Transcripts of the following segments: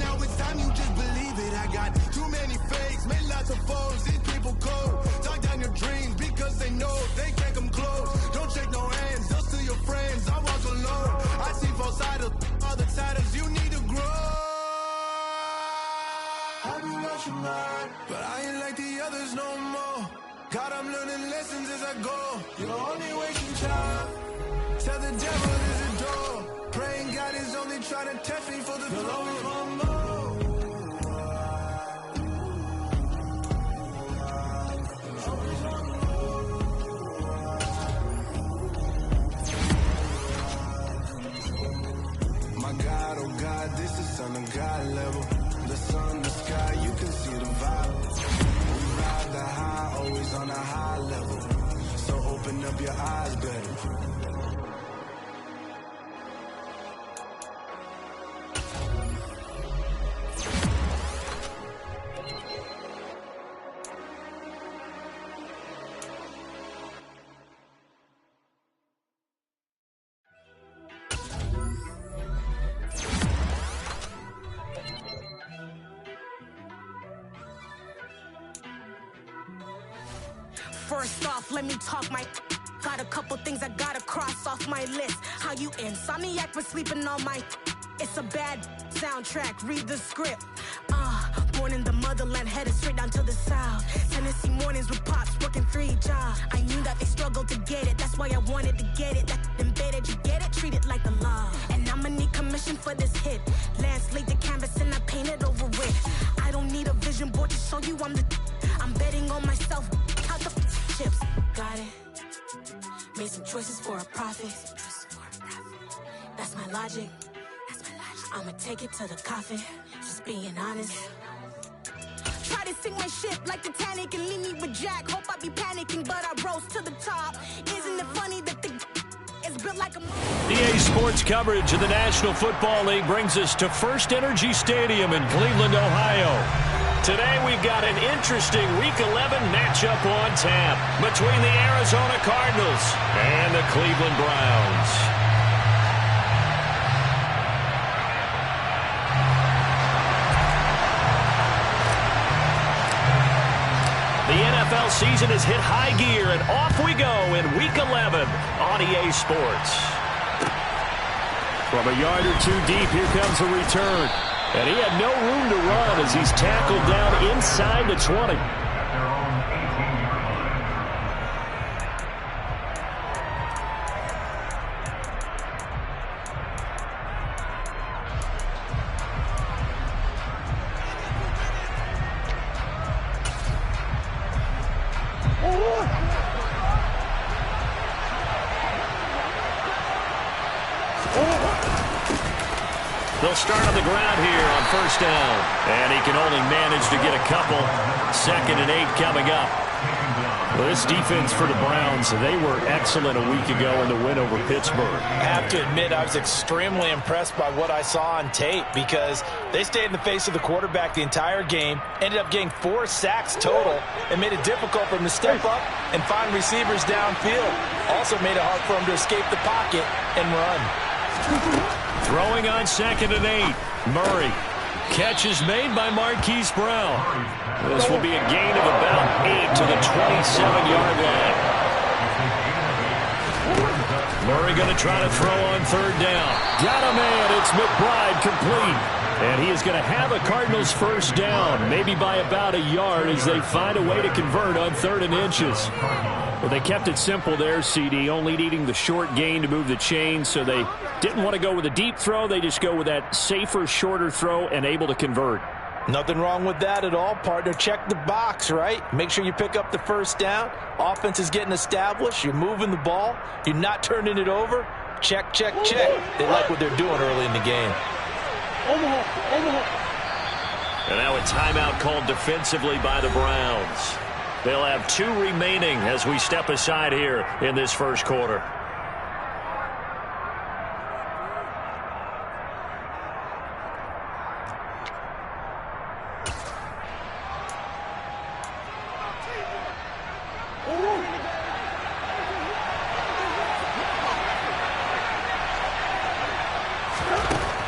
now it's time you just believe it. I got too many fakes, made lots of foes. These people cold. Talk down your dreams because they know they can't come close. Don't shake no hands, just to your friends. I walk alone. I see false idols, all the titles. You need to grow. I've been watching mine, but I ain't like the others no more. God, I'm learning lessons as I go. You're only wasting time. Tell the devil there's a door. Praying God is only trying to test me for the glory. Always want more. My God, oh God, this is son of God level. The sun, the sky, you can see the vibe. We ride the high, always on a high level. So open up your eyes, baby. First off, let me talk my... Got a couple things I gotta cross off my list. How you insomniac for sleeping on my... It's a bad soundtrack, read the script. Born in the motherland, headed straight down to the south. Tennessee mornings with pops, working 3 jobs. I knew that they struggled to get it, that's why I wanted to get it. That embedded, you get it, treat it like a law. And I'ma need commission for this hit. Lance laid the canvas and I painted over it. I don't need a vision board to show you I'm the... I'm betting on myself, count the chips. Got it. Made some choices for a profit. That's my logic. I'ma take it to the coffin. Just being honest. Try to sink my ship like Titanic and leave me with Jack. Hope I be panicking, but I rose to the top. Isn't it funny that the is built like a... EA Sports coverage of the National Football League brings us to First Energy Stadium in Cleveland, Ohio. Today we've got an interesting Week 11 matchup on tap between the Arizona Cardinals and the Cleveland Browns. The NFL season has hit high gear, and off we go in Week 11 on EA Sports. From a yard or two deep, here comes a return. And he had no room to run as he's tackled down inside the 20. They'll start on the ground here on first down. And he can only manage to get a couple. 2nd and 8 coming up. Well, this defense for the Browns, they were excellent a week ago in the win over Pittsburgh. I have to admit, I was extremely impressed by what I saw on tape because they stayed in the face of the quarterback the entire game, ended up getting 4 sacks total, and made it difficult for him to step up and find receivers downfield. Also made it hard for him to escape the pocket and run. Throwing on 2nd and 8. Murray. Catch is made by Marquise Brown. This will be a gain of about 8 to the 27-yard line. Murray going to try to throw on 3rd down. Got a man. It's McBride complete. And he is going to have a Cardinals first down, maybe by about a yard as they find a way to convert on 3rd and inches. Well, they kept it simple there, CD, only needing the short gain to move the chain, so they didn't want to go with a deep throw. They just go with that safer, shorter throw and able to convert. Nothing wrong with that at all, partner. Check the box, right? Make sure you pick up the first down. Offense is getting established. You're moving the ball. You're not turning it over. Check, check, check. They like what they're doing early in the game. And now a timeout called defensively by the Browns. They'll have 2 remaining as we step aside here in this first quarter.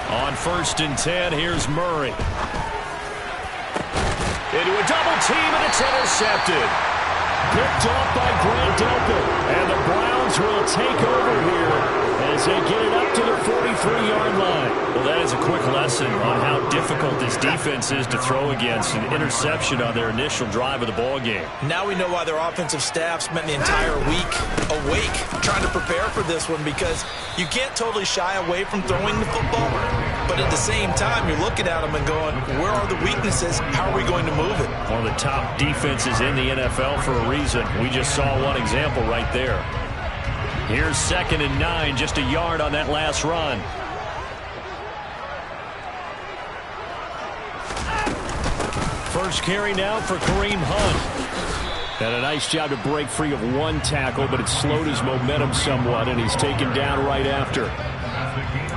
On first and 10, here's Murray. Into a double team, and it's intercepted. Picked off by Grant Delpit. And the Browns will take over here as they get it up to the 43-yard line. Well, that is a quick lesson on how difficult this defense is to throw against. An interception on their initial drive of the ball game. Now we know why their offensive staff spent the entire week awake trying to prepare for this one, because you can't totally shy away from throwing the football. But at the same time, you're looking at them and going, where are the weaknesses? How are we going to move it? One of the top defenses in the NFL for a reason. We just saw one example right there. Here's 2nd and 9, just a yard on that last run. First carry now for Kareem Hunt. Had a nice job to break free of one tackle, but it slowed his momentum somewhat, and he's taken down right after.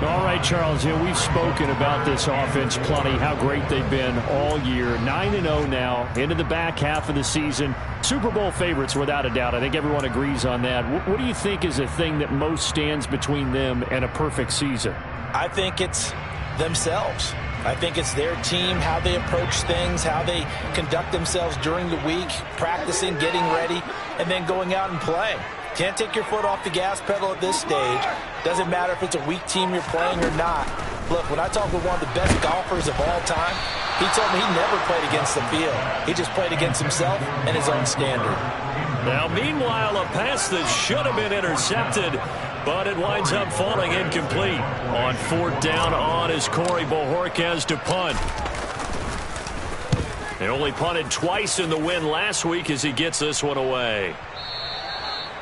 All right, Charles, we've spoken about this offense plenty, how great they've been all year. 9-0 now, into the back half of the season. Super Bowl favorites, without a doubt. I think everyone agrees on that. What do you think is the thing that most stands between them and a perfect season? I think it's themselves. I think it's their team, how they approach things, how they conduct themselves during the week, practicing, getting ready, and then going out and playing. Can't take your foot off the gas pedal at this stage. Doesn't matter if it's a weak team you're playing or not. Look, when I talk with one of the best golfers of all time, he told me he never played against the field. He just played against himself and his own standard. Now, meanwhile, a pass that should have been intercepted, but it winds up falling incomplete. On 4th down on is Corey Bojorquez to punt. They only punted twice in the win last week as he gets this one away.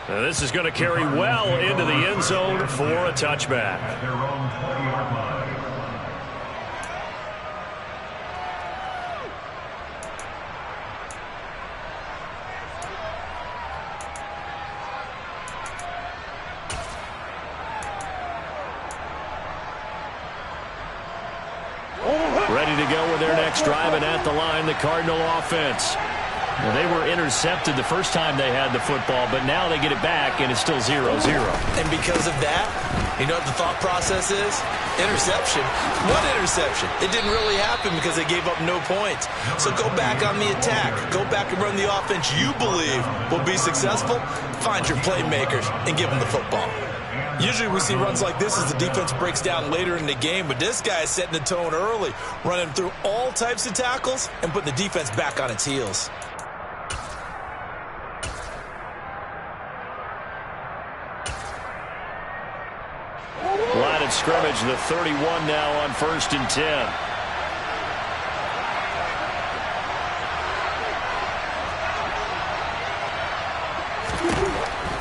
Now this is going to carry well into the end zone for a touchback. Ready to go with their next drive, and at the line, the Cardinal offense. Well, they were intercepted the first time they had the football, but now they get it back, and it's still 0-0. And because of that, you know what the thought process is? Interception. What interception? It didn't really happen because they gave up no points. So go back on the attack. Go back and run the offense you believe will be successful. Find your playmakers and give them the football. Usually we see runs like this as the defense breaks down later in the game, but this guy is setting the tone early, running through all types of tackles and putting the defense back on its heels. Line of scrimmage, the 31 now on 1st and 10.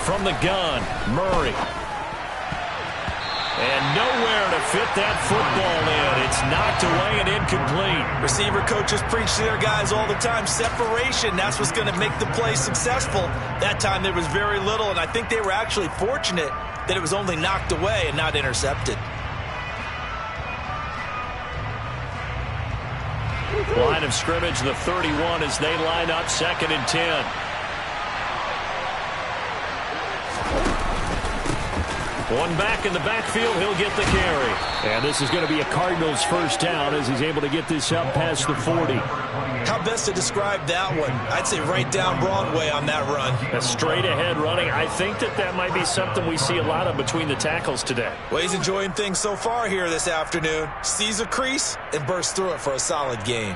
From the gun, Murray. And nowhere to fit that football in. It's knocked away and incomplete. Receiver coaches preach to their guys all the time. Separation, that's what's going to make the play successful. That time there was very little, and I think they were actually fortunate that it was only knocked away and not intercepted. Line of scrimmage, the 31 as they line up 2nd and 10. One back in the backfield, he'll get the carry. And this is going to be a Cardinals first down as he's able to get this up past the 40. How best to describe that one? I'd say right down Broadway on that run. A straight ahead running. I think that might be something we see a lot of between the tackles today. Well, he's enjoying things so far here this afternoon. Sees a crease and bursts through it for a solid gain.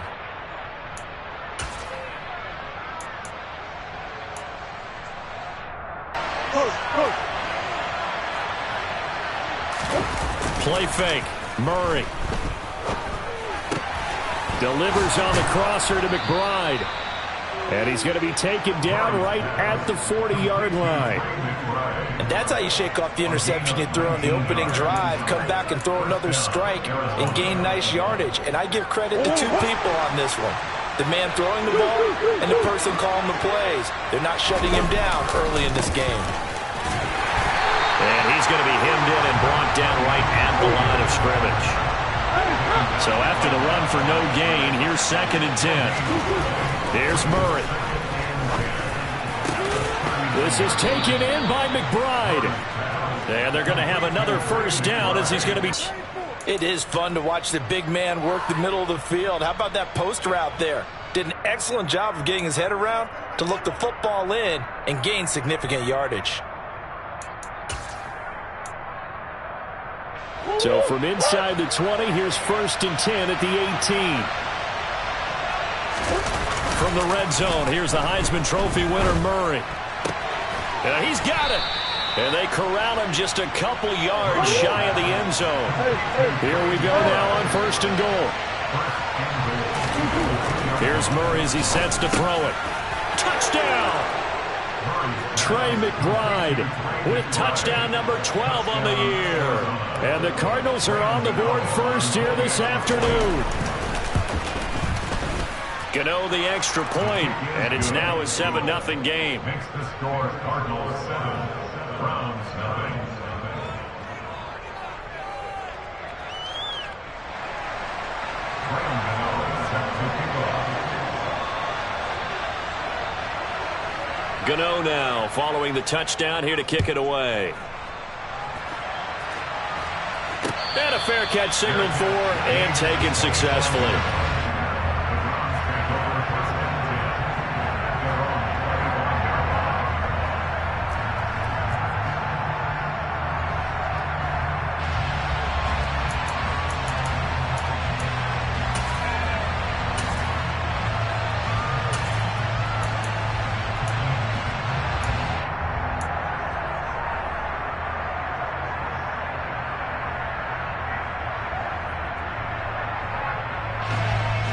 Play fake. Murray. Delivers on the crosser to McBride. And he's going to be taken down right at the 40-yard line. And that's how you shake off the interception you threw on the opening drive, come back and throw another strike and gain nice yardage. And I give credit to two people on this one. The man throwing the ball and the person calling the plays. They're not shutting him down early in this game. And he's going to be hemmed in and brought down right at the line of scrimmage. So after the run for no gain, here's 2nd and 10. Here's Murray. This is taken in by McBride. And they're going to have another first down as he's going to be... It is fun to watch the big man work the middle of the field. How about that post route there? Did an excellent job of getting his head around to look the football in and gain significant yardage. So from inside the 20, here's 1st and 10 at the 18. From the red zone, here's the Heisman Trophy winner, Murray. He's got it. And they corral him just a couple yards shy of the end zone. Here we go now on 1st and goal. Here's Murray as he sets to throw it. Touchdown! Trey McBride with touchdown number 12 on the year. And the Cardinals are on the board first here this afternoon. Gano the extra point, and it's now a 7-0 game. Makes the score Cardinals 7, Browns 9. Gano now following the touchdown here to kick it away. And a fair catch signaled for and taken successfully.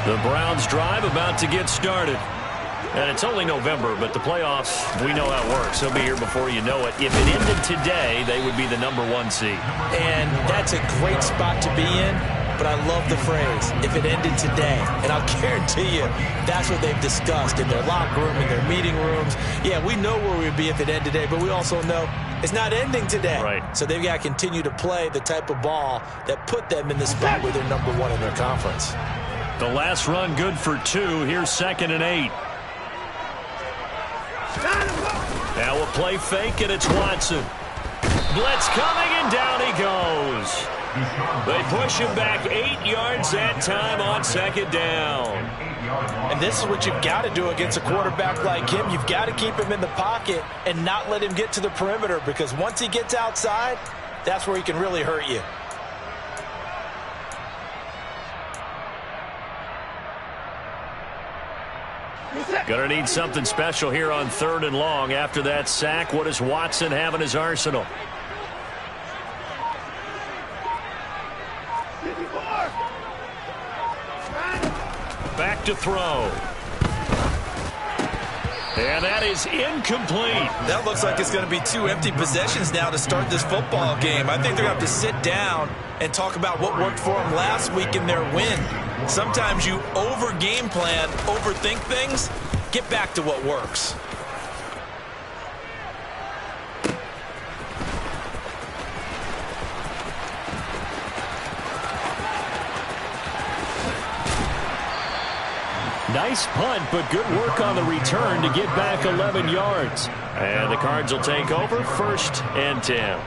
The Browns drive about to get started. And it's only November, but the playoffs, we know how it works. They'll be here before you know it. If it ended today, they would be the #1 seed. And that's a great spot to be in, but I love the phrase, if it ended today. And I'll guarantee you, that's what they've discussed in their locker room, in their meeting rooms. Yeah, we know where we'd be if it ended today, but we also know it's not ending today. Right. So they've got to continue to play the type of ball that put them in the spot where they're #1 in their conference. The last run good for 2. Here's 2nd and 8. Now we'll play fake, and it's Watson. Blitz coming, and down he goes. They push him back 8 yards that time on 2nd down. And this is what you've got to do against a quarterback like him. You've got to keep him in the pocket and not let him get to the perimeter, because once he gets outside, that's where he can really hurt you. Gonna need something special here on 3rd and long. After that sack, what does Watson have in his arsenal? Back to throw. And that is incomplete. That looks like it's going to be 2 empty possessions now to start this football game. I think they're going to have to sit down and talk about what worked for them last week in their win. Sometimes you over-game plan, overthink things. Get back to what works. Nice punt, but good work on the return to get back 11 yards. And the Cards will take over 1st and 10.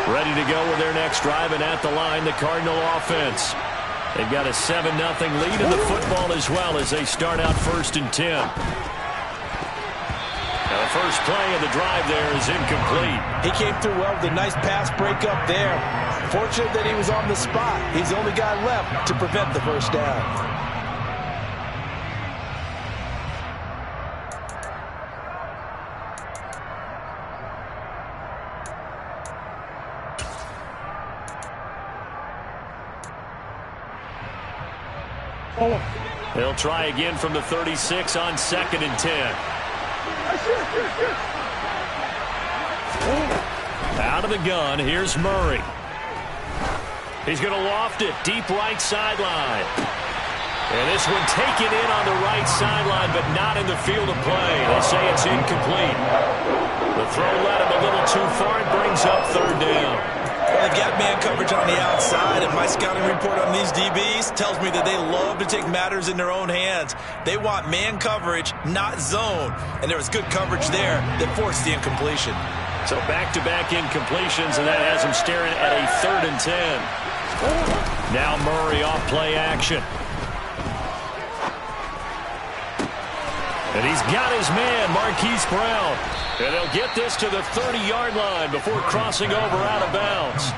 Ready to go with their next drive, and at the line, the Cardinal offense. They've got a 7-0 lead in the football as well as they start out 1st and 10. The first play of the drive there is incomplete. He came through well with a nice pass breakup there. Fortunate that he was on the spot. He's the only guy left to prevent the first down. They'll try again from the 36 on 2nd and 10. Out of the gun, here's Murray. He's going to loft it deep right sideline. And this one taken in on the right sideline, but not in the field of play. They say it's incomplete. The throw led him a little too far. It brings up 3rd down. Well, they've got man coverage on the outside, and my scouting report on these DBs tells me that they love to take matters in their own hands. They want man coverage, not zone. And there was good coverage there that forced the incompletion. So back-to-back incompletions, and that has him staring at a 3rd and 10. Now Murray off play action. And he's got his man, Marquise Brown. And he'll get this to the 30-yard line before crossing over out of bounds.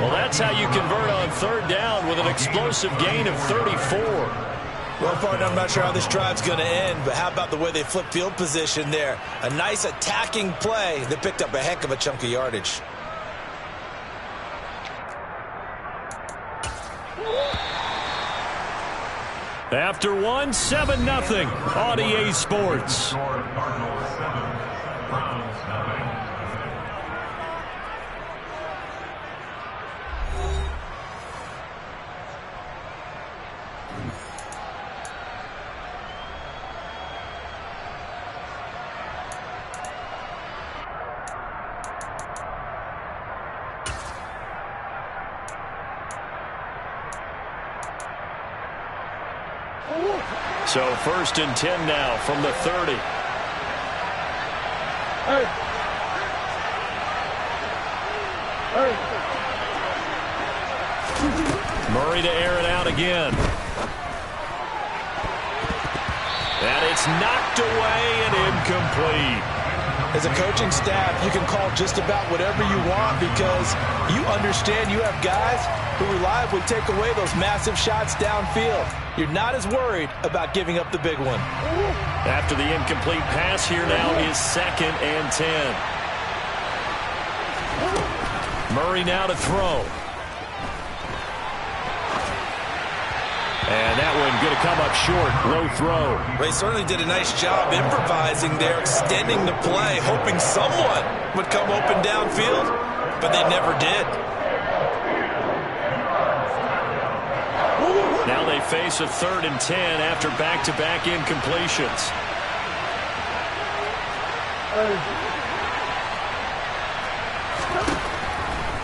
Well, that's how you convert on 3rd down with an explosive gain of 34. Well, partner, I'm not sure how this drive's going to end, but how about the way they flip field position there? A nice attacking play that picked up a heck of a chunk of yardage. After 1, 7-0 on EA Sports. Cardinals 7, Browns 9. So 1st and 10 now from the 30. Murray to air it out again. And it's knocked away and incomplete. As a coaching staff, you can call just about whatever you want because you understand you have guys who reliably take away those massive shots downfield. You're not as worried about giving up the big one. After the incomplete pass, here now is 2nd and 10. Murray now to throw. And that one going to come up short. Low throw. They certainly did a nice job improvising there, extending the play, hoping someone would come open downfield, but they never did. Now they face a 3rd and 10 after back-to-back incompletions.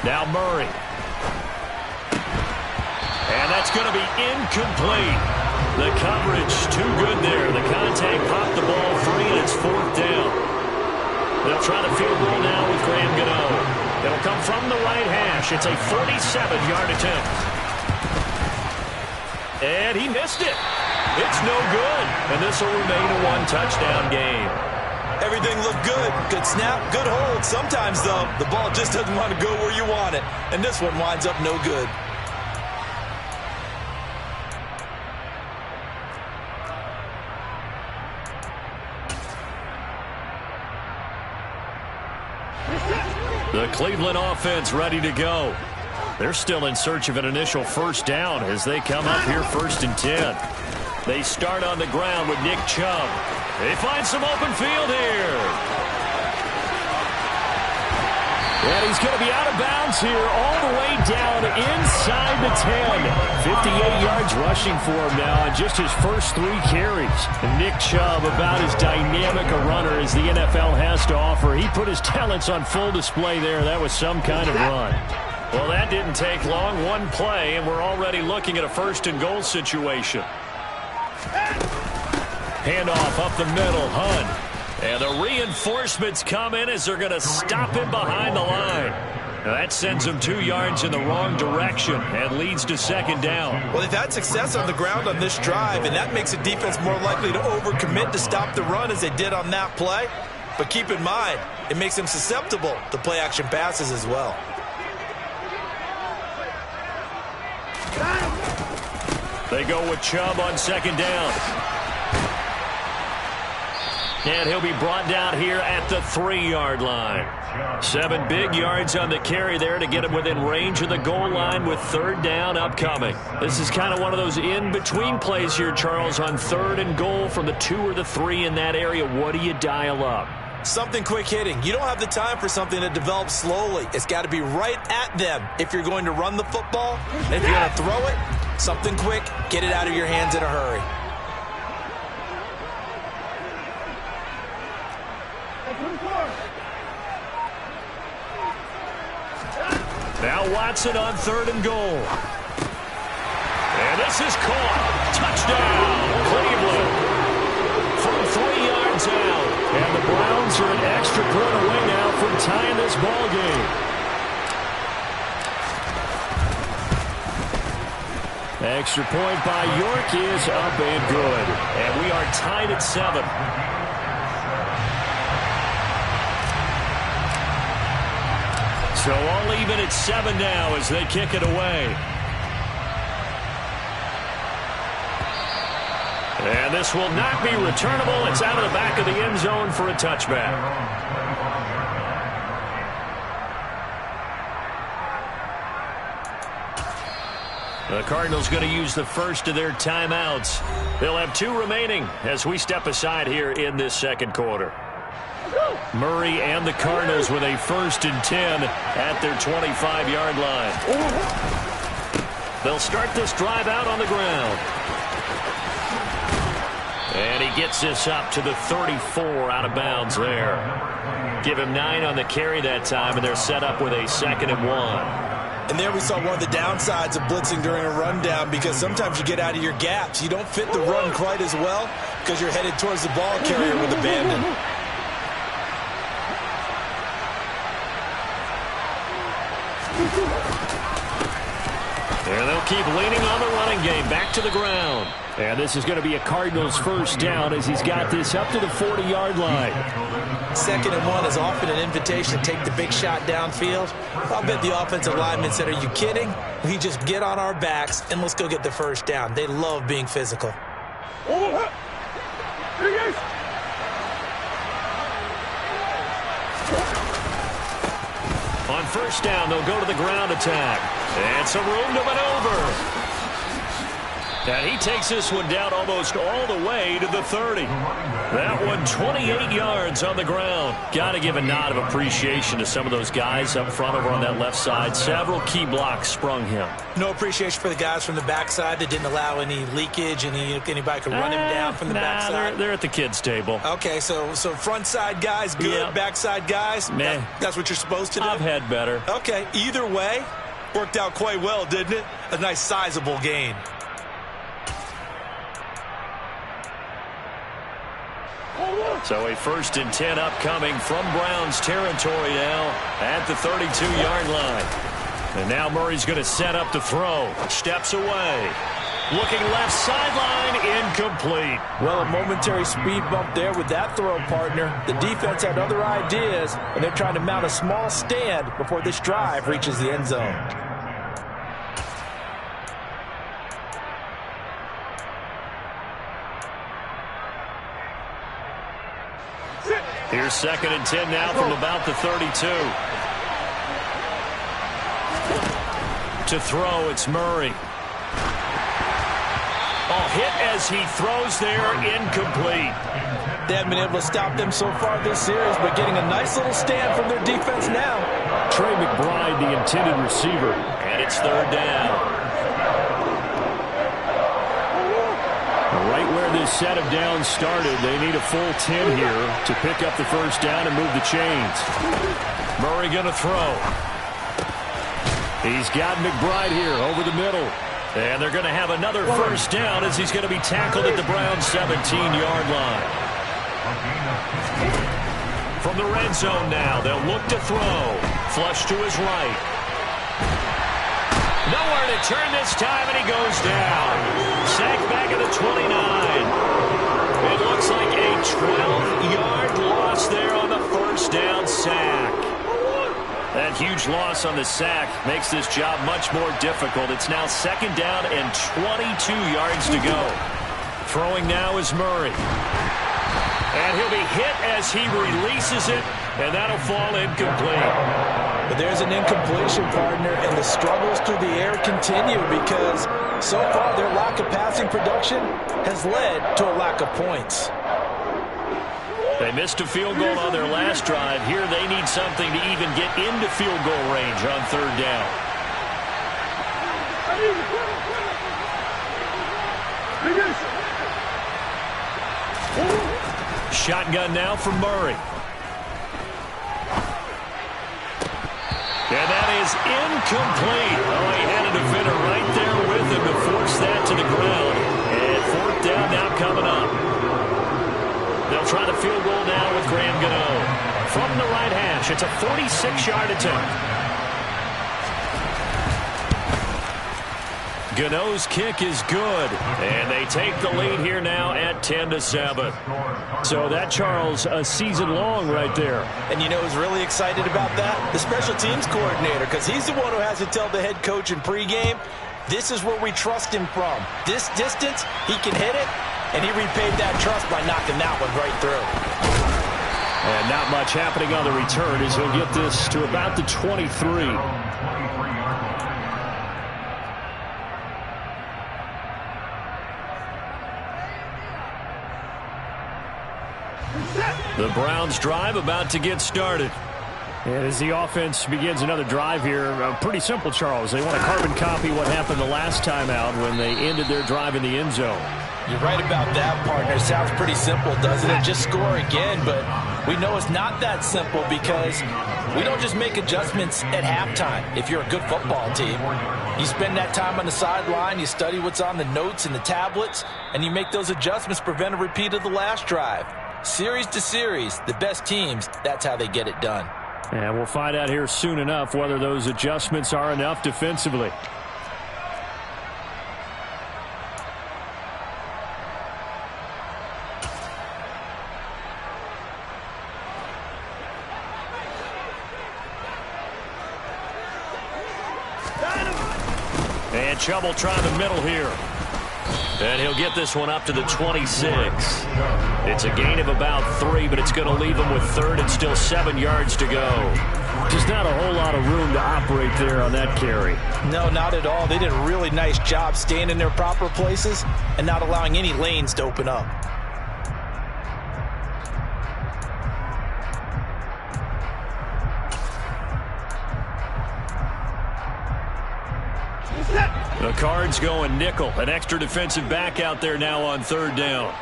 Now Murray. And that's going to be incomplete. The coverage too good there. The contact popped the ball free, and it's 4th down. They'll try to field goal now with Graham Gano. It'll come from the right hash. It's a 47-yard attempt. And he missed it. It's no good. And this will remain a 1-touchdown game. Everything looked good. Good snap, good hold. Sometimes, though, the ball just doesn't want to go where you want it. And this one winds up no good. The Cleveland offense ready to go. They're still in search of an initial 1st down as they come up here 1st and 10. They start on the ground with Nick Chubb. They find some open field here. And he's going to be out of bounds here all the way down inside the 10. 58 yards rushing for him now on just his first 3 carries. And Nick Chubb, about as dynamic a runner as the NFL has to offer. He put his talents on full display there. That was some kind of run. Well, that didn't take long. 1 play, and we're already looking at a 1st and goal situation. Handoff up the middle, Hunt. And the reinforcements come in as they're going to stop him behind the line. Now that sends him 2 yards in the wrong direction and leads to 2nd down. Well, they've had success on the ground on this drive, and that makes a defense more likely to overcommit to stop the run as they did on that play. but keep in mind, it makes him susceptible to play-action passes as well. They go with Chubb on second down. And he'll be brought down here at the 3-yard line. 7 big yards on the carry there to get him within range of the goal line with third down upcoming. This is kind of one of those in-between plays here, Charles, on 3rd and goal from the 2 or the 3 in that area. What do you dial up? Something quick hitting. You don't have the time for something that develops slowly. It's got to be right at them if you're going to run the football. And if you're going to throw it, something quick, get it out of your hands in a hurry. Now Watson on 3rd and goal. And this is caught. Touchdown, Cleveland. From 3 yards out. And the Browns are an extra point away now from tying this ball game. Extra point by York is up and good. And we are tied at 7. So all even at 7 now as they kick it away. And this will not be returnable. It's out of the back of the end zone for a touchback. The Cardinals going to use the first of their timeouts. They'll have 2 remaining as we step aside here in this second quarter. Murray and the Cardinals with a 1st and 10 at their 25-yard line. They'll start this drive out on the ground. And he gets this up to the 34 out of bounds there. Give him 9 on the carry that time, and they're set up with a 2nd and 1. And there we saw one of the downsides of blitzing during a rundown, because sometimes you get out of your gaps. You don't fit the run quite as well because you're headed towards the ball carrier with abandon. And they'll keep leaning on the running game. Back to the ground. And this is going to be a Cardinals 1st down as he's got this up to the 40-yard line. 2nd and 1 is often an invitation to take the big shot downfield. I'll bet the offensive lineman said, are you kidding? We just get on our backs and let's go get the 1st down. They love being physical. On 1st down, they'll go to the ground attack. And some room to maneuver. And he takes this one down almost all the way to the 30. That one 28 yards on the ground. Got to give a nod of appreciation to some of those guys up front over on that left side. Several key blocks sprung him. No appreciation for the guys from the backside that didn't allow any leakage and anybody could run him down from the backside. They're at the kids' table. Okay, so front side guys good, yeah. Backside guys, that's what you're supposed to do? I've had better. Okay, either way, worked out quite well, didn't it? A nice sizable gain. So a 1st and 10 upcoming from Browns territory now at the 32-yard line. And now Murray's going to set up to throw. Steps away. Looking left sideline, incomplete. Well, a momentary speed bump there with that throw, partner. The defense had other ideas, and they're trying to mount a small stand before this drive reaches the end zone. Here's 2nd and 10 now from about the 32. To throw, it's Murray. Oh, hit as he throws there, incomplete. They haven't been able to stop them so far this series, but getting a nice little stand from their defense now. Trey McBride, the intended receiver, and it's 3rd down. Right where this set of downs started, they need a full 10 here to pick up the 1st down and move the chains. Murray going to throw. He's got McBride here over the middle. And they're going to have another 1st down as he's going to be tackled at the Browns' 17-yard line. From the red zone now, they'll look to throw. Flush to his right. Nowhere to turn this time, and he goes down. Sacked back at the 29. It looks like a 12-yard loss there on the That huge loss on the sack makes this job much more difficult. It's now 2nd down and 22 yards to go. Throwing now is Murray. And he'll be hit as he releases it, and that'll fall incomplete. But there's an incompletion, partner, and the struggles through the air continue because so far their lack of passing production has led to a lack of points. They missed a field goal on their last drive. Here they need something to even get into field goal range on 3rd down. Shotgun now for Murray. And that is incomplete. Oh, he had a defender right there with him to force that to the ground. And 4th down now coming up. They'll try the field goal now with Graham Gano. From the right hash, it's a 46-yard attempt. Gano's kick is good, and they take the lead here now at 10-7. So that, Charles, a season long right there. And you know who's really excited about that? The special teams coordinator, because he's the one who has to tell the head coach in pregame, this is where we trust him from. This distance, he can hit it, and he repaid that trust by knocking that one right through. And not much happening on the return as he'll get this to about the 23. The Browns drive about to get started. And as the offense begins another drive here, pretty simple, Charles. They want to carbon copy what happened the last time out when they ended their drive in the end zone. You're right about that, partner. Sounds pretty simple, doesn't it? Just score again, but we know it's not that simple because we don't just make adjustments at halftime. If you're a good football team, you spend that time on the sideline, you study what's on the notes and the tablets, and you make those adjustments to prevent a repeat of the last drive. Series to series, the best teams, that's how they get it done. And we'll find out here soon enough whether those adjustments are enough defensively. And trouble trying the middle here. And he'll get this one up to the 26. It's a gain of about 3, but it's going to leave him with 3rd and still 7 yards to go. Just not a whole lot of room to operate there on that carry. No, not at all. They did a really nice job staying in their proper places and not allowing any lanes to open up. The Cards going nickel. An extra defensive back out there now on 3rd down.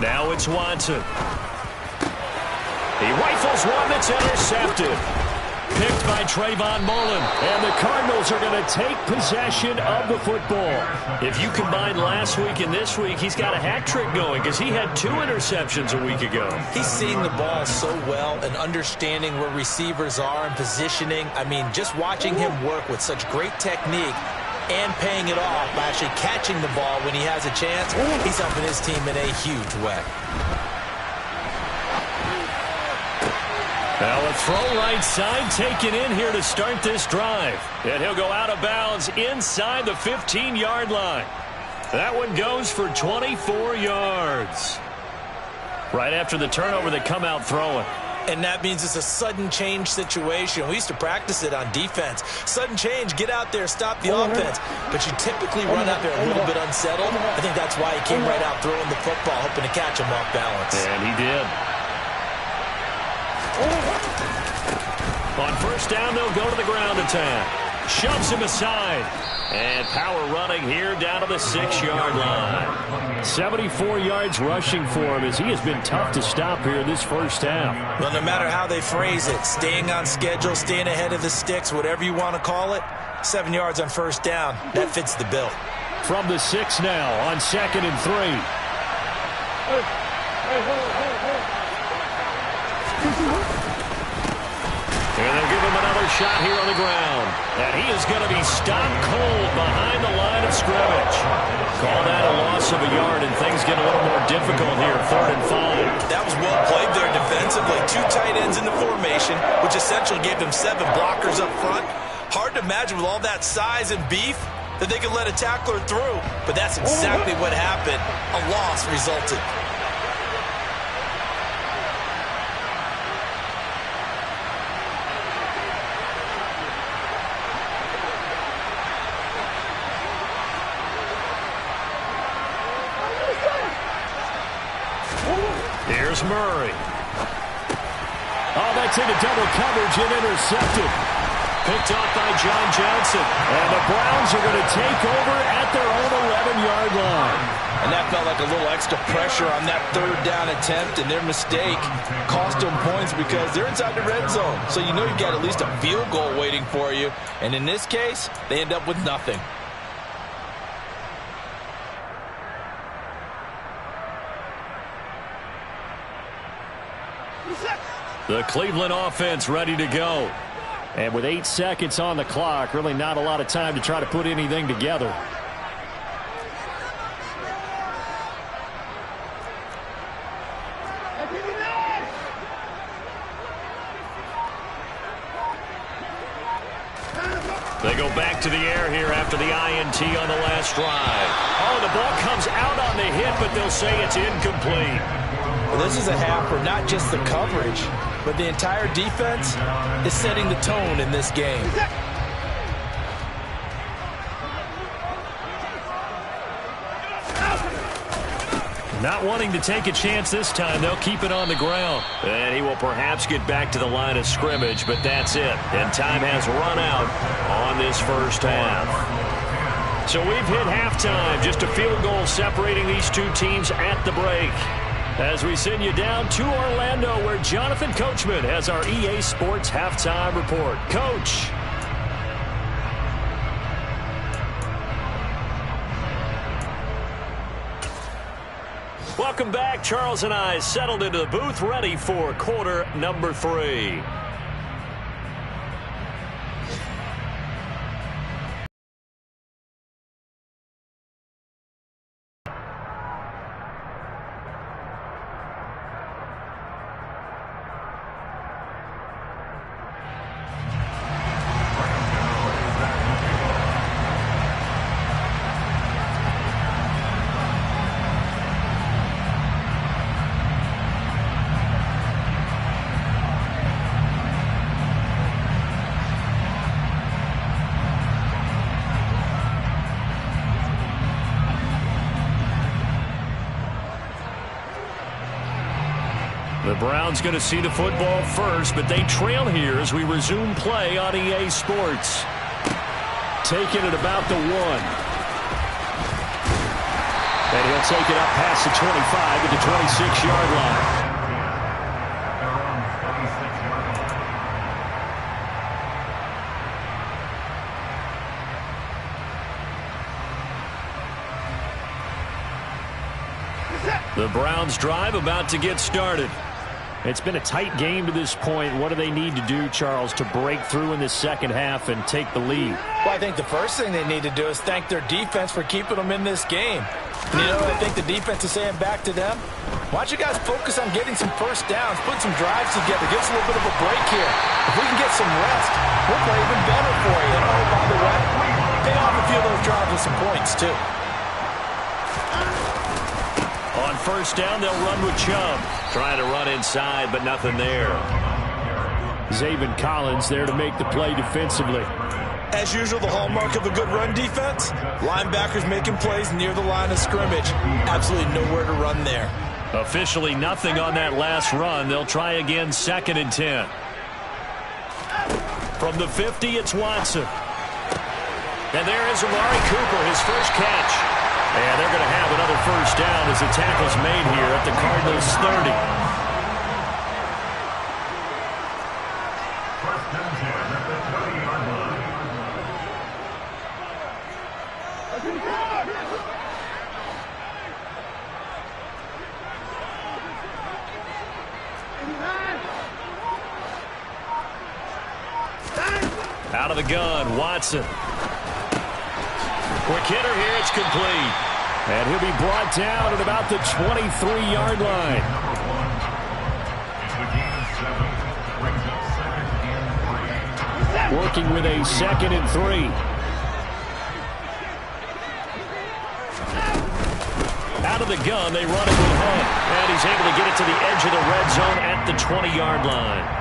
Now it's Watson. He rifles one that's intercepted. Picked by Trayvon Mullen. And the Cardinals are going to take possession of the football. If you combine last week and this week, he's got a hat trick going because he had 2 interceptions a week ago. He's seeing the ball so well and understanding where receivers are and positioning. I mean, just watching him work with such great technique and paying it off by actually catching the ball when he has a chance, he's helping his team in a huge way. Now a throw right side taken in here to start this drive. And he'll go out of bounds inside the 15-yard line. That one goes for 24 yards. Right after the turnover, they come out throwing. And that means it's a sudden change situation. We used to practice it on defense. Sudden change, get out there, stop the offense. But you typically run out there a little bit unsettled. I think that's why he came right out throwing the football, hoping to catch him off balance. And he did. On 1st down, they'll go to the ground attack. Shoves him aside. And power running here down to the 6-yard line. 74 yards rushing for him as he has been tough to stop here this first half. Well, no matter how they phrase it, staying on schedule, staying ahead of the sticks, whatever you want to call it, 7 yards on 1st down, that fits the bill. From the 6 now on 2nd and 3. And they'll give him another shot here on the ground. And he is going to be stopped cold behind the line of scrimmage. Call that a loss of a yard, and things get a little more difficult here, 3rd and 5. That was well played there defensively. 2 tight ends in the formation, which essentially gave them 7 blockers up front. Hard to imagine with all that size and beef that they could let a tackler through. But that's exactly what happened. A loss resulted. Here's Murray. Oh, that's into double coverage and intercepted. Picked off by John Johnson. And the Browns are going to take over at their own 11-yard line. And that felt like a little extra pressure on that 3rd down attempt, and their mistake cost them points because they're inside the red zone. So you know you've got at least a field goal waiting for you. And in this case, they end up with nothing. The Cleveland offense ready to go. And with 8 seconds on the clock, really not a lot of time to try to put anything together. They go back to the air here after the INT on the last drive. Oh, the ball comes out on the hit, but they'll say it's incomplete. Well, this is a half where not just the coverage, but the entire defense is setting the tone in this game. Not wanting to take a chance this time, they'll keep it on the ground. And he will perhaps get back to the line of scrimmage, but that's it. And time has run out on this first half. So we've hit halftime, just a field goal separating these 2 teams at the break. As we send you down to Orlando, where Jonathan Coachman has our EA Sports Halftime Report. Coach. Welcome back. Charles and I settled into the booth, ready for quarter number 3. The Browns going to see the football first, but they trail here as we resume play on EA Sports. Taking it about the 1. And he'll take it up past the 25 to the 26-yard line. The Browns drive about to get started. It's been a tight game to this point. What do they need to do, Charles, to break through in this second half and take the lead? Well, I think the first thing they need to do is thank their defense for keeping them in this game. And you know what I think the defense is saying back to them? Why don't you guys focus on getting some first downs, put some drives together, give us a little bit of a break here. If we can get some rest, we'll play even better for you. And oh, by the way, pay off a few of those drives with some points, too. On first down, they'll run with Chubb. Trying to run inside, but nothing there. Zaven Collins there to make the play defensively. As usual, the hallmark of a good run defense, linebackers making plays near the line of scrimmage. Absolutely nowhere to run there. Officially nothing on that last run. They'll try again, 2nd and 10. From the 50, it's Watson. And there is Amari Cooper, his first catch. And they're going to have another first down as the tackle's made here at the Cardinals' 30. First and 10 at the 30-yard line. Time! the gun, Watson. Quick hitter here, it's complete. And he'll be brought down at about the 23-yard line. Working with a 2nd and 3. Out of the gun, they run it with Hunt. And he's able to get it to the edge of the red zone at the 20-yard line.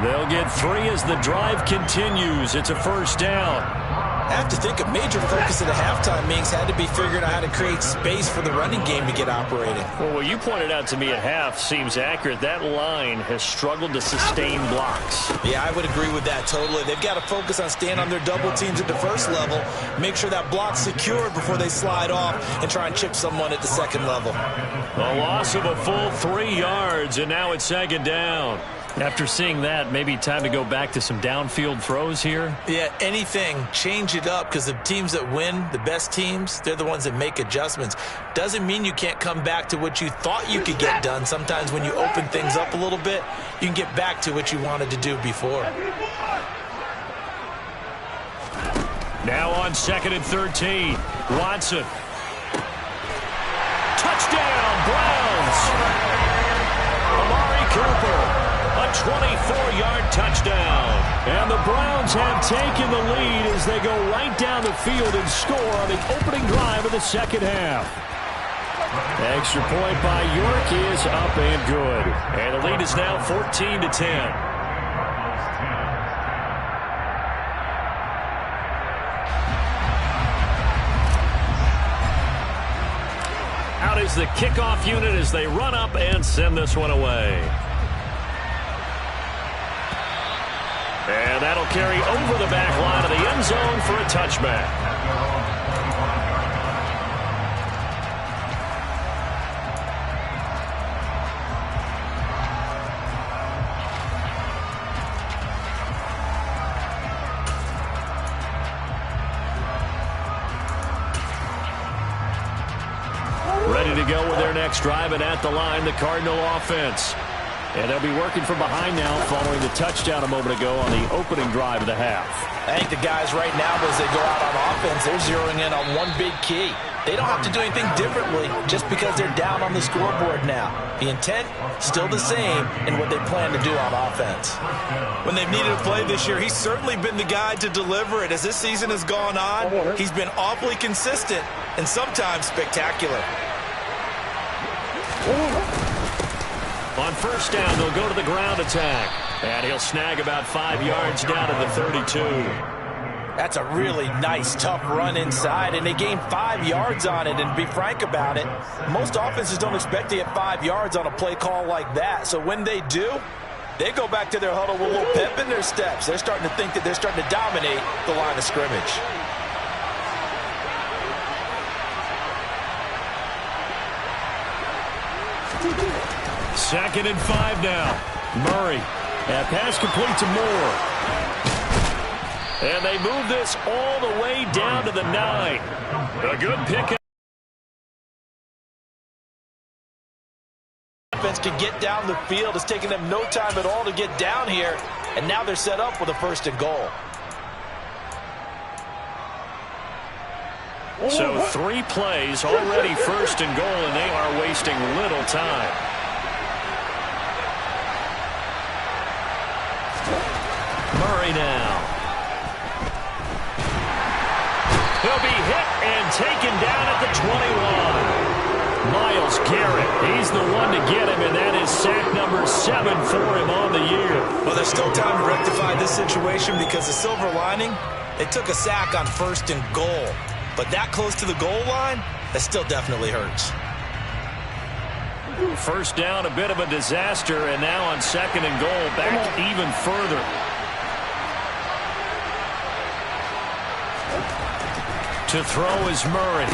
They'll get 3 as the drive continues. It's a first down. I have to think a major focus at the halftime, Mings, had to be figuring out how to create space for the running game to get operating. Well, what you pointed out to me at half seems accurate. That line has struggled to sustain blocks. Yeah, I would agree with that totally. They've got to focus on staying on their double teams at the first level, make sure that block's secured before they slide off and try and chip someone at the second level. A loss of a full 3 yards, and now it's 2nd down. After seeing that, maybe time to go back to some downfield throws here? Yeah, anything. Change it up, because the teams that win, the best teams, they're the ones that make adjustments. Doesn't mean you can't come back to what you thought you could get done. Sometimes when you open things up a little bit, you can get back to what you wanted to do before. Now on 2nd and 13, Watson. Touchdown, Browns! Amari Cooper. A 24-yard touchdown. And the Browns have taken the lead as they go right down the field and score on the opening drive of the second half. Extra point by York is up and good. And the lead is now 14-10. Out is the kickoff unit as they run up and send this one away. And that'll carry over the back line of the end zone for a touchback. Ready to go with their next drive, and at the line, the Cardinal offense. And they'll be working from behind now following the touchdown a moment ago on the opening drive of the half. I think the guys right now, as they go out on offense, they're zeroing in on one big key. They don't have to do anything differently just because they're down on the scoreboard now. The intent, still the same in what they plan to do on offense. When they've needed a play this year, he's certainly been the guy to deliver it. As this season has gone on, he's been awfully consistent and sometimes spectacular. On first down, they'll go to the ground attack. And he'll snag about 5 yards down at the 32. That's a really nice, tough run inside, and they gained 5 yards on it. And to be frank about it, most offenses don't expect to get 5 yards on a play call like that. So when they do, they go back to their huddle with a little pep in their steps. They're starting to think that they're starting to dominate the line of scrimmage. Second and 5 now. Murray. That pass complete to Moore. And they move this all the way down to the 9. A good pick. Offense can get down the field. It's taking them no time at all to get down here. And now they're set up with a 1st and goal. So 3 plays, already 1st and goal, and they are wasting little time. Murray now. He'll be hit and taken down at the 21. Myles Garrett, he's the one to get him, and that is sack number 7 for him on the year. Well, there's still time to rectify this situation because the silver lining, they took a sack on 1st and goal. But that close to the goal line, that still definitely hurts. First down, a bit of a disaster, and now on 2nd and goal, back even further. To throw is Murray.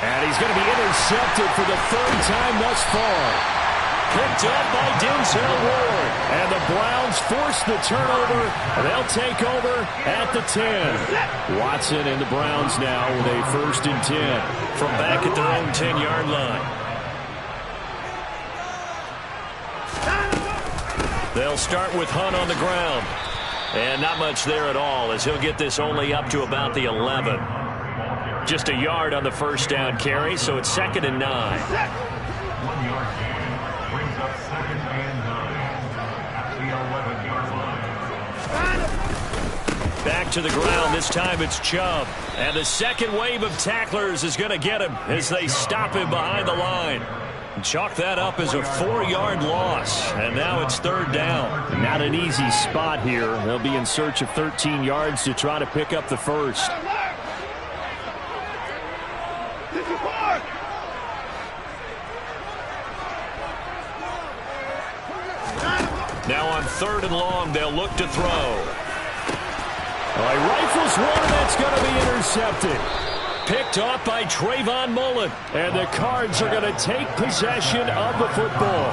And he's going to be intercepted for the 3rd time thus far. Picked up by Denzel Ward. And the Browns force the turnover. They'll take over at the 10. Watson and the Browns now with a 1st and 10 from back at their own 10-yard line. They'll start with Hunt on the ground. And not much there at all, as he'll get this only up to about the 11. Just a yard on the first down carry, so it's 2nd and 9. 1 yard gain brings up 2nd and 9 at the 11-yard line. Back to the ground. This time it's Chubb. And the second wave of tacklers is going to get him as they stop him behind the line. Chalk that up as a 4-yard loss. And now it's 3rd down. Not an easy spot here. They'll be in search of 13 yards to try to pick up the first. Now on 3rd and long, they'll look to throw. He rifles one, and that's going to be intercepted. Picked off by Trayvon Mullen. And the Cards are going to take possession of the football.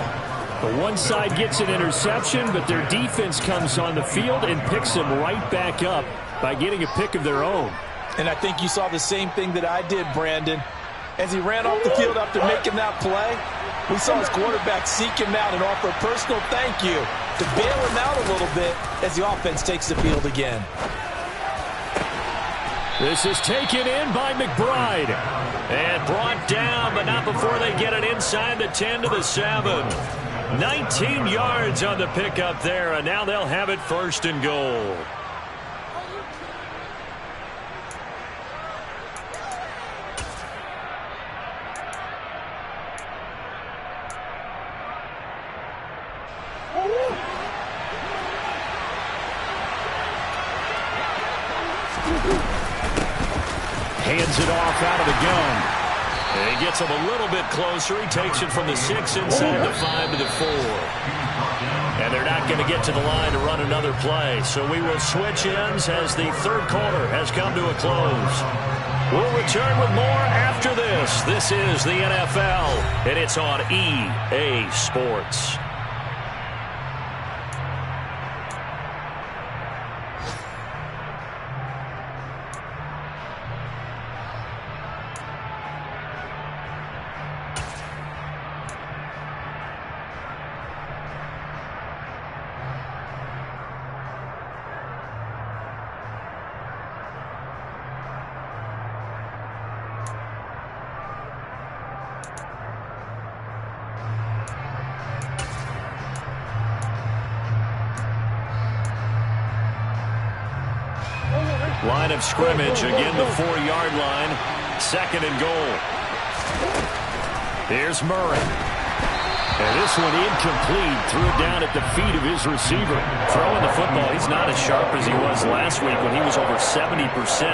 The one side gets an interception, but their defense comes on the field and picks them right back up by getting a pick of their own. And I think you saw the same thing that I did, Brandon. As he ran off the field after making that play, we saw his quarterback seek him out and offer a personal thank you to bail him out a little bit as the offense takes the field again. This is taken in by McBride. And brought down, but not before they get it inside the 10 to the 7. 19 yards on the pickup there, and now they'll have it 1st and goal. Hands it off out of the gun. And he gets him a little bit closer. He takes it from the 6 inside the 5 to the 4. And they're not going to get to the line to run another play. So we will switch ends as the 3rd quarter has come to a close. We'll return with more after this. This is the NFL, and it's on EA Sports. Line of scrimmage, again the 4-yard line. 2nd and goal. Here's Murray. And this one incomplete. Threw it down at the feet of his receiver. Throwing the football, he's not as sharp as he was last week when he was over 70%.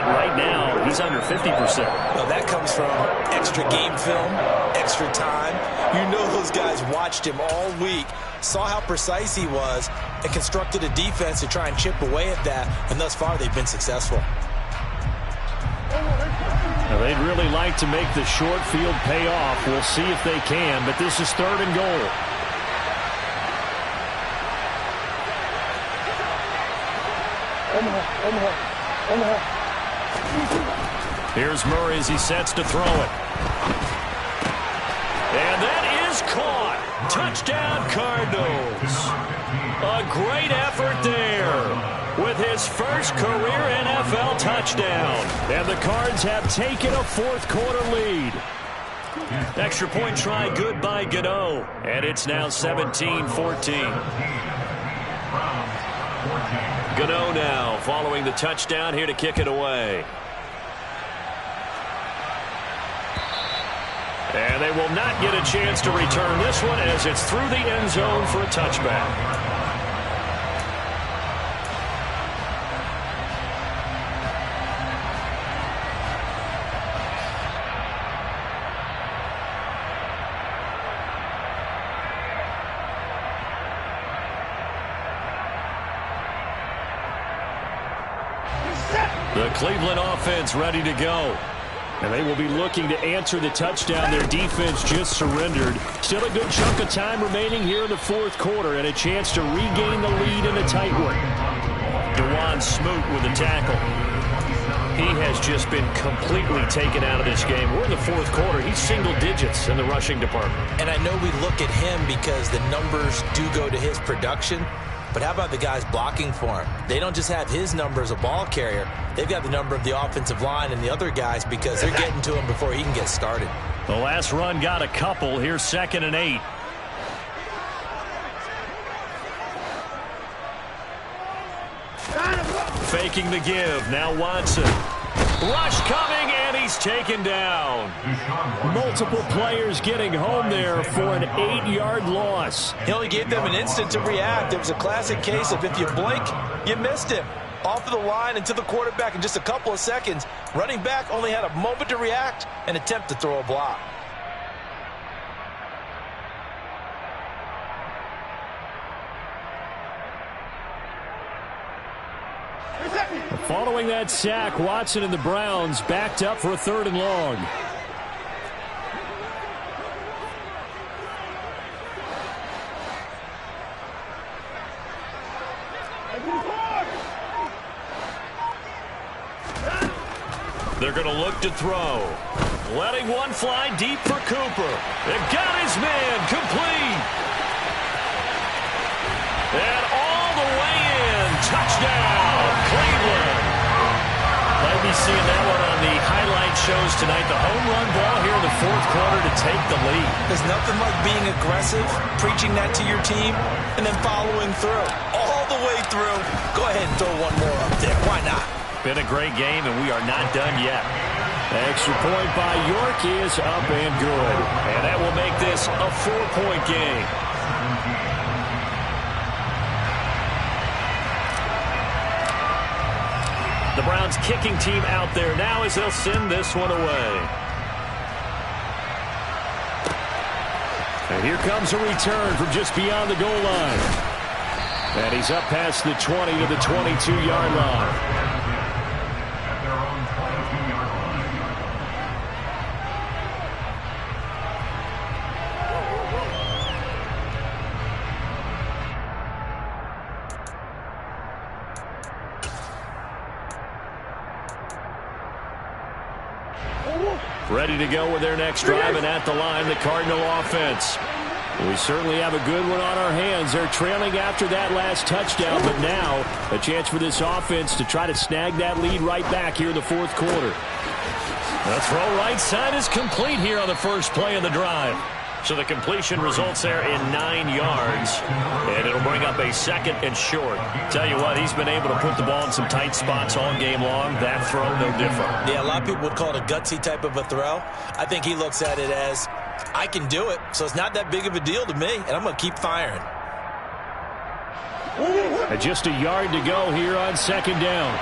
Right now, he's under 50%. Well, that comes from extra game film, extra time. You know those guys watched him all week, saw how precise he was, and constructed a defense to try and chip away at that, and thus far they've been successful. Now, they'd really like to make the short field pay off. We'll see if they can, but this is 3rd and goal. Here's Murray as he sets to throw it. And that is caught. Touchdown, Cardinals. A great effort there with his first career NFL touchdown. And the Cards have taken a 4th quarter lead. Extra point try good by Gano. And it's now 17-14. Gano now following the touchdown here to kick it away. And they will not get a chance to return this one as it's through the end zone for a touchback. The Cleveland offense ready to go. And they will be looking to answer the touchdown their defense just surrendered. Still a good chunk of time remaining here in the 4th quarter and a chance to regain the lead in a tight one. DeJuan Smoot with a tackle. He has just been completely taken out of this game. We're in the 4th quarter. He's single digits in the rushing department. And I know we look at him because the numbers do go to his production, But how about the guys blocking for him? They don't just have his number as a ball carrier. They've got the number of the offensive line and the other guys because they're getting to him before he can get started. The last run got a couple. Here's 2nd and 8. Faking the give. Now Watson. Rush coming, and he's taken down. Multiple players getting home there for an 8-yard loss. He only gave them an instant to react. It was a classic case of if you blink, you missed him. Off of the line and to the quarterback in just a couple of seconds. Running back only had a moment to react and attempt to throw a block. Following that sack, Watson and the Browns backed up for a 3rd and long. They're going to look to throw. Letting one fly deep for Cooper. They've got his man complete. And all the way in. Touchdown, Cleveland. Might be seeing that one on the highlight shows tonight. The home run ball here in the 4th quarter to take the lead. There's nothing like being aggressive, preaching that to your team, and then following through. All the way through. Go ahead and throw one more up there. Why not? Been a great game, and we are not done yet. Extra point by York is up and good. And that will make this a 4-point game. The Browns kicking team out there now as they'll send this one away. And here comes a return from just beyond the goal line. And he's up past the 20 to the 22-yard line. Ready to go with their next drive, and at the line, the Cardinal offense. We certainly have a good one on our hands. They're trailing after that last touchdown, but now a chance for this offense to try to snag that lead right back here in the 4th quarter. The throw right side is complete here on the first play of the drive. So the completion results there in 9 yards, and it'll bring up a 2nd and short. Tell you what, he's been able to put the ball in some tight spots all game long. That throw, no different. Yeah, a lot of people would call it a gutsy type of a throw. I think he looks at it as, I can do it, so it's not that big of a deal to me, and I'm going to keep firing. And just a yard to go here on 2nd down.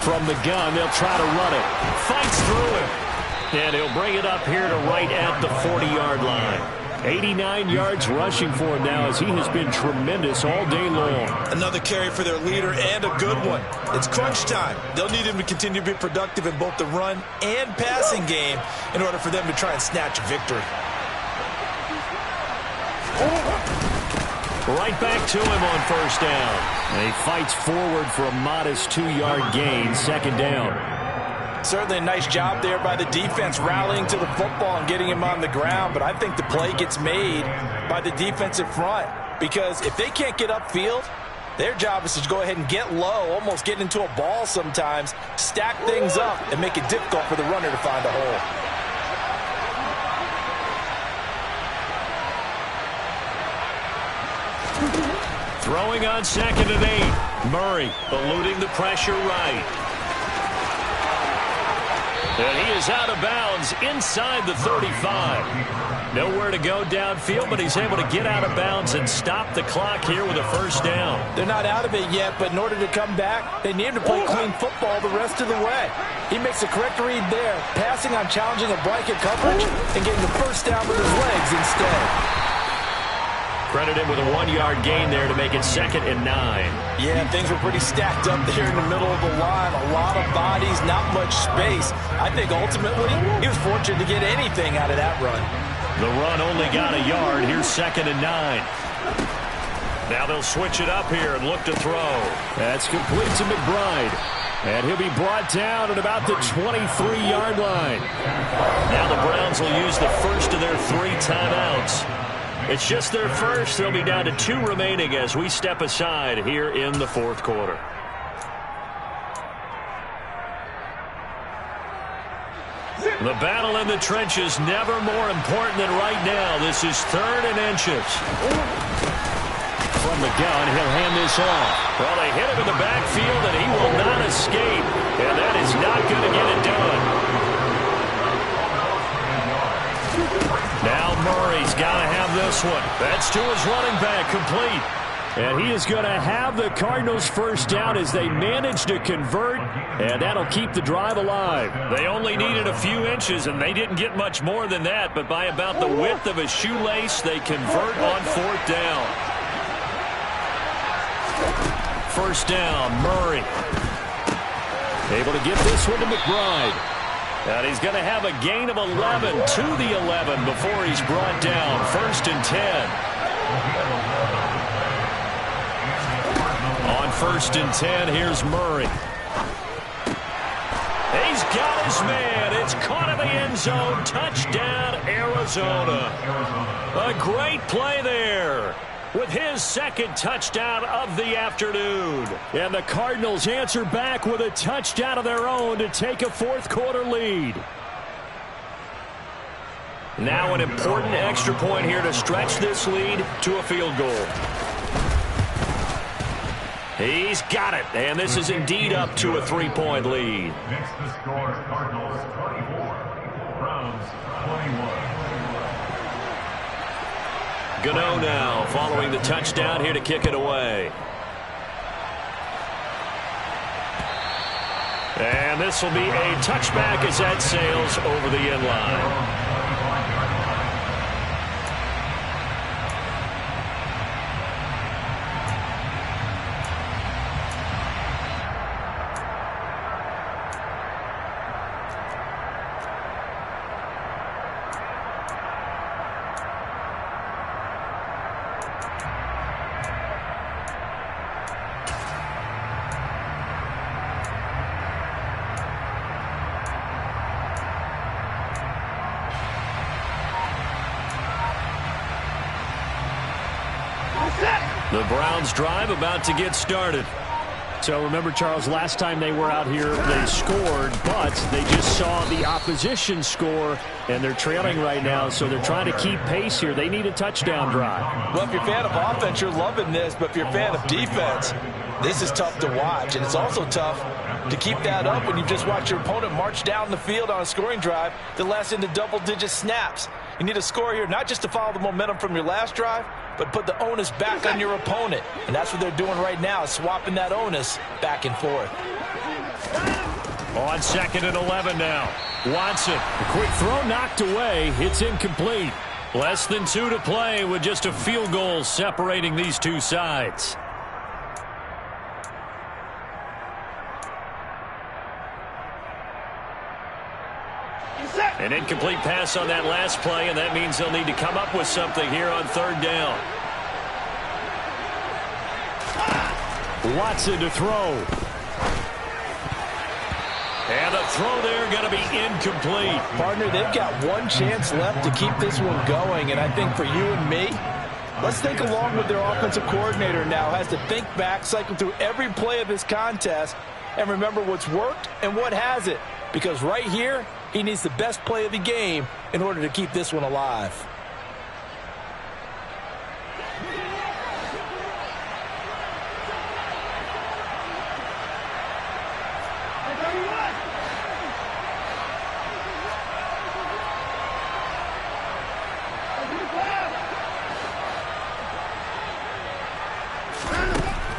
From the gun, they'll try to run it. Fights through it. And he'll bring it up here to right at the 40-yard line. 89 yards rushing for him now as he has been tremendous all day long. Another carry for their leader and a good one. It's crunch time. They'll need him to continue to be productive in both the run and passing game in order for them to try and snatch a victory. Right back to him on 1st down. And he fights forward for a modest 2-yard gain, 2nd down. Certainly a nice job there by the defense rallying to the football and getting him on the ground, but I think the play gets made by the defensive front because if they can't get upfield, their job is to go ahead and get low, almost get into a ball sometimes, stack things up, and make it difficult for the runner to find a hole. Throwing on 2nd and 8. Murray eluding the pressure right. And he is out of bounds inside the 35. Nowhere to go downfield, but he's able to get out of bounds and stop the clock here with a 1st down. They're not out of it yet, but in order to come back, they need him to play clean football the rest of the way. He makes a correct read there, passing on challenging a blanket coverage and getting the 1st down with his legs instead. Credit him with a 1-yard gain there to make it 2nd and 9. Yeah, things were pretty stacked up there in the middle of the line. A lot of bodies, not much space. I think ultimately he was fortunate to get anything out of that run. The run only got a yard. Here's 2nd and 9. Now they'll switch it up here and look to throw. That's complete to McBride. And he'll be brought down at about the 23-yard line. Now the Browns will use the first of their 3 timeouts. It's just their first. They'll be down to 2 remaining as we step aside here in the 4th quarter. The battle in the trenches never more important than right now. This is 3rd and inches. From the gun, he'll hand this off. Well, they hit him in the backfield, and he will not escape. And that is not going to get it done. Now Murray's got to have this one. That's to his running back, complete. And he is going to have the Cardinals first down as they manage to convert, and that'll keep the drive alive. They only needed a few inches, and they didn't get much more than that, but by about the width of a shoelace, they convert on 4th down. First down, Murray. Able to get this one to McBride. And he's going to have a gain of 11 to the 11 before he's brought down. 1st and 10. On 1st and 10, here's Murray. He's got his man. It's caught in the end zone. Touchdown, Arizona. A great play there with his 2nd touchdown of the afternoon. And the Cardinals answer back with a touchdown of their own to take a 4th quarter lead. Now an important extra point here to stretch this lead to a field goal. He's got it, and this is indeed up to a 3-point lead. Next to score, Cardinals 24, Browns 21. Gano now following the touchdown here to kick it away. And this will be a touchback as that sails over the end line. The Browns drive about to get started. So remember, Charles, last time they were out here, they scored, but they just saw the opposition score, and they're trailing right now, so they're trying to keep pace here. They need a touchdown drive. Well, if you're a fan of offense, you're loving this, but if you're a fan of defense, this is tough to watch, and it's also tough to keep that up when you just watch your opponent march down the field on a scoring drive that lasts into double-digit snaps. You need a score here, not just to follow the momentum from your last drive, but put the onus back on your opponent. And that's what they're doing right now, swapping that onus back and forth. On 2nd and 11 now. Watson, a quick throw knocked away. It's incomplete. Less than 2 to play with just a field goal separating these two sides. An incomplete pass on that last play, and that means they'll need to come up with something here on 3rd down. Watson to throw. And the throw there going to be incomplete. Partner, they've got one chance left to keep this one going, and I think for you and me, let's think along with their offensive coordinator now. Has to think back, cycle through every play of this contest, and remember what's worked and what hasn't. Because right here, he needs the best play of the game in order to keep this one alive.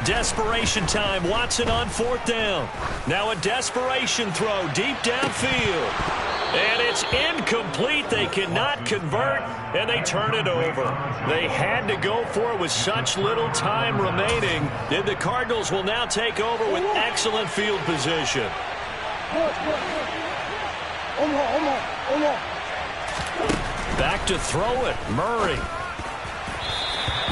Desperation time. Watson on 4th down. Now a desperation throw deep downfield. And it's incomplete. They cannot convert, and they turn it over. They had to go for it with such little time remaining. And the Cardinals will now take over with excellent field position. Back to throw it. Murray.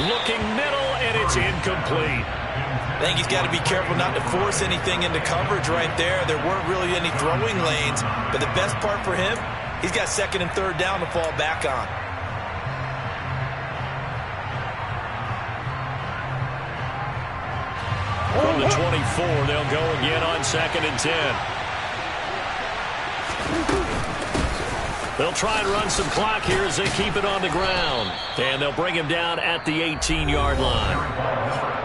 Looking middle, and it's incomplete. I think he's got to be careful not to force anything into coverage right there. There weren't really any throwing lanes, but the best part for him, he's got second and third down to fall back on. From the 24, they'll go again on 2nd and 10. They'll try and run some clock here as they keep it on the ground. And they'll bring him down at the 18-yard line.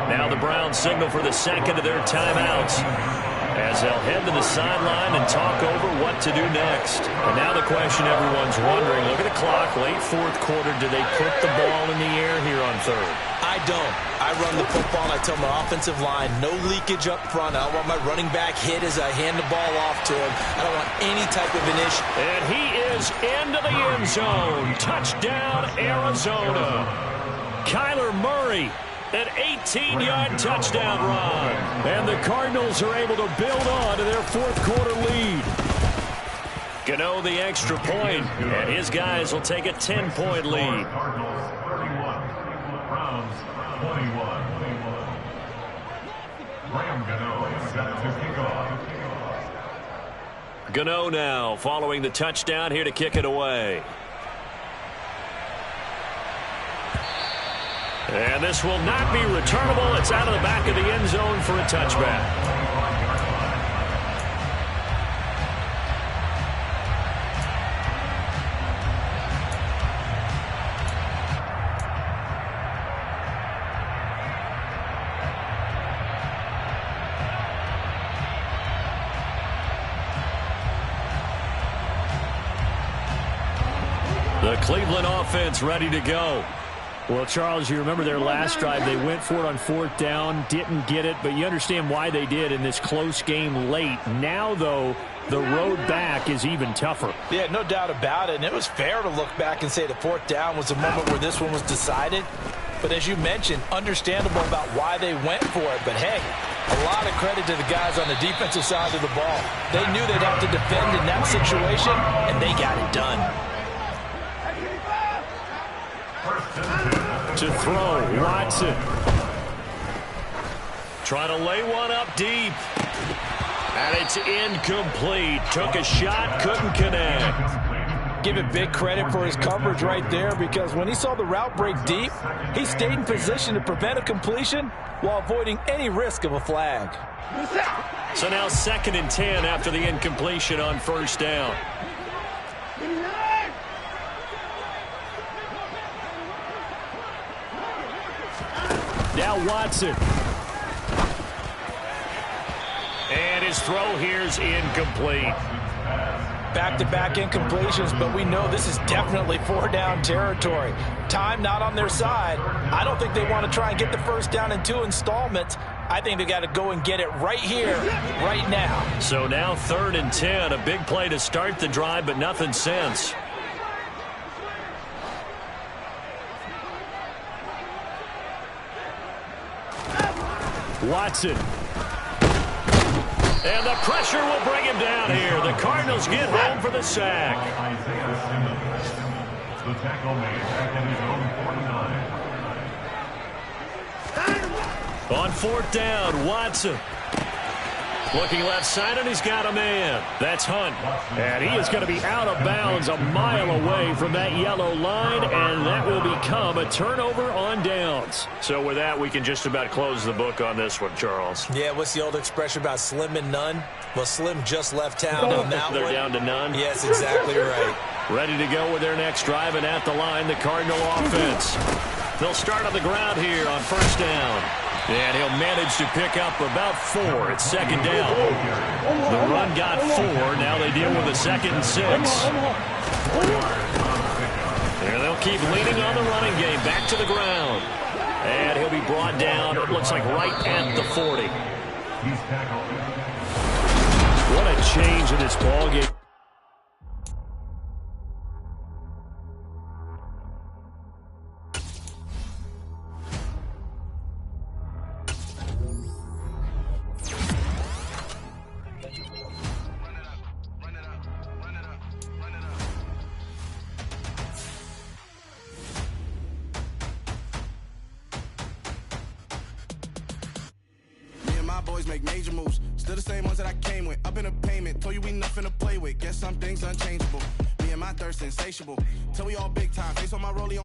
Now the Browns signal for the second of their timeouts as they'll head to the sideline and talk over what to do next. And now the question everyone's wondering, look at the clock, late fourth quarter, do they put the ball in the air here on third? I don't. I run the football, and I tell my offensive line, no leakage up front. I don't want my running back hit as I hand the ball off to him. I don't want any type of an issue. And he is into the end zone. Touchdown, Arizona. Kyler Murray, an 18-yard touchdown run. And the Cardinals are able to build on to their fourth quarter lead. Gano the extra point, and his guys will take a 10-point lead. Cardinals 31, Browns 21. Graham Gano set to kick off. Gano now following the touchdown here to kick it away. And this will not be returnable. It's out of the back of the end zone for a touchback. The Cleveland offense ready to go. Well, Charles, you remember their last drive. They went for it on fourth down, didn't get it, but you understand why they did in this close game late. Now, though, the road back is even tougher. Yeah, no doubt about it. And it was fair to look back and say the fourth down was the moment where this one was decided. But as you mentioned, understandable about why they went for it. But, hey, a lot of credit to the guys on the defensive side of the ball. They knew they'd have to defend in that situation, and they got it done. To throw, Watson. Trying to lay one up deep. And it's incomplete. Took a shot, couldn't connect. Give it big credit for his coverage right there, because when he saw the route break deep, he stayed in position to prevent a completion while avoiding any risk of a flag. So now 2nd and 10 after the incompletion on first down. Now Watson. And his throw here's incomplete. Back-to-back incompletions, but we know this is definitely four-down territory. Time not on their side. I don't think they want to try and get the first down in 2 installments. I think they got to go and get it right here, right now. So now 3rd and 10, a big play to start the drive, but nothing since. Watson. And the pressure will bring him down here. The Cardinals get home for the sack. The tackle made at his own 49. On fourth down, Watson. Looking left side, and he's got a man. That's Hunt. And he is going to be out of bounds a mile away from that yellow line, and that will become a turnover on downs. So with that, we can just about close the book on this one, Charles. Yeah, what's the old expression about slim and none? Well, Slim just left town on that one. They're down to none? Yes, exactly right. Ready to go with their next drive, and at the line, the Cardinal offense. They'll start on the ground here on first down. And he'll manage to pick up about 4 at second down. The run got 4. Now they deal with a 2nd and 6. And they'll keep leaning on the running game. Back to the ground. And he'll be brought down, it looks like right at the 40. What a change in this ballgame. my boys make major moves. Still the same ones that I came with. Up in a payment, told you we nothing to play with. Guess some things unchangeable. Me and my thirst insatiable. Till we all big time. Face on my rollie on